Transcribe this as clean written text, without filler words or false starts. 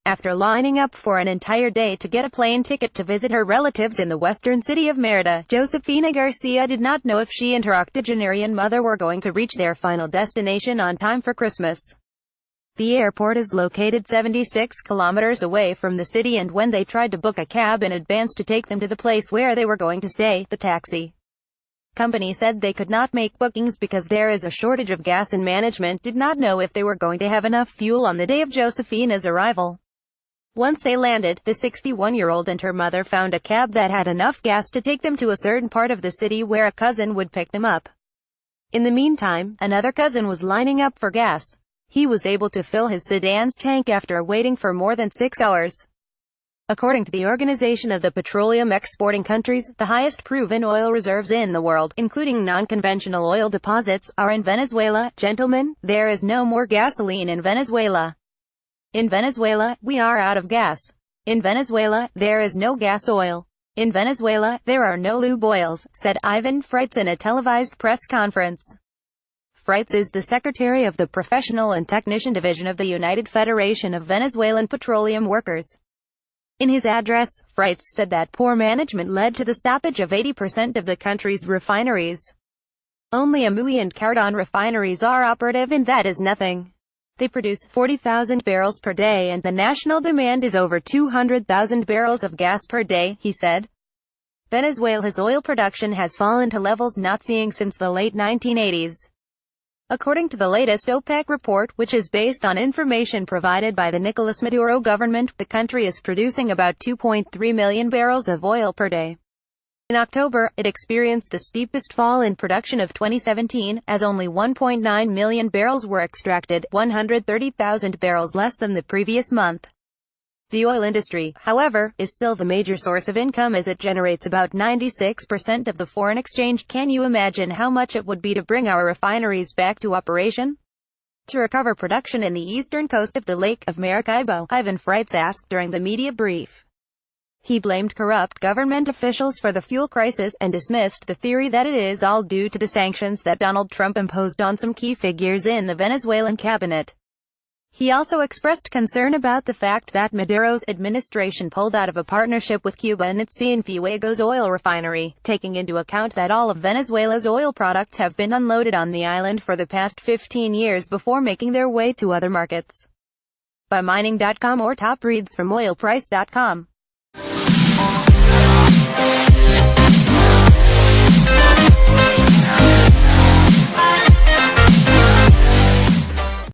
After lining up for an entire day to get a plane ticket to visit her relatives in the western city of Mérida, Josefina García did not know if she and her octogenarian mother were going to reach their final destination on time for Christmas. The airport is located 76 kilometers away from the city, and when they tried to book a cab in advance to take them to the place where they were going to stay, the taxi company said they could not make bookings because there is a shortage of gas, and management did not know if they were going to have enough fuel on the day of Josefina's arrival. Once they landed, the 61-year-old and her mother found a cab that had enough gas to take them to a certain part of the city where a cousin would pick them up. In the meantime, another cousin was lining up for gas. He was able to fill his sedan's tank after waiting for more than 6 hours. According to the Organization of the Petroleum Exporting Countries, the highest proven oil reserves in the world, including non-conventional oil deposits, are in Venezuela. Gentlemen, there is no more gasoline in Venezuela. In Venezuela, we are out of gas. In Venezuela, there is no gas oil. In Venezuela, there are no lube oils, said Ivan Freitz in a televised press conference. Freitz is the secretary of the Professional and Technician Division of the United Federation of Venezuelan Petroleum Workers. In his address, Freitz said that poor management led to the stoppage of 80% of the country's refineries. Only Amui and Cardon refineries are operative, and that is nothing. They produce 40,000 barrels per day, and the national demand is over 200,000 barrels of gas per day, he said. Venezuela's oil production has fallen to levels not seen since the late 1980s. According to the latest OPEC report, which is based on information provided by the Nicolas Maduro government, the country is producing about 2.3 million barrels of oil per day. In October, it experienced the steepest fall in production of 2017, as only 1.9 million barrels were extracted, 130,000 barrels less than the previous month. The oil industry, however, is still the major source of income, as it generates about 96% of the foreign exchange. Can you imagine how much it would be to bring our refineries back to operation? To recover production in the eastern coast of the Lake of Maracaibo, Ivan Freitz asked during the media brief. He blamed corrupt government officials for the fuel crisis, and dismissed the theory that it is all due to the sanctions that Donald Trump imposed on some key figures in the Venezuelan cabinet. He also expressed concern about the fact that Maduro's administration pulled out of a partnership with Cuba and its Cienfuegos oil refinery, taking into account that all of Venezuela's oil products have been unloaded on the island for the past 15 years before making their way to other markets. By mining.com or top reads from oilprice.com.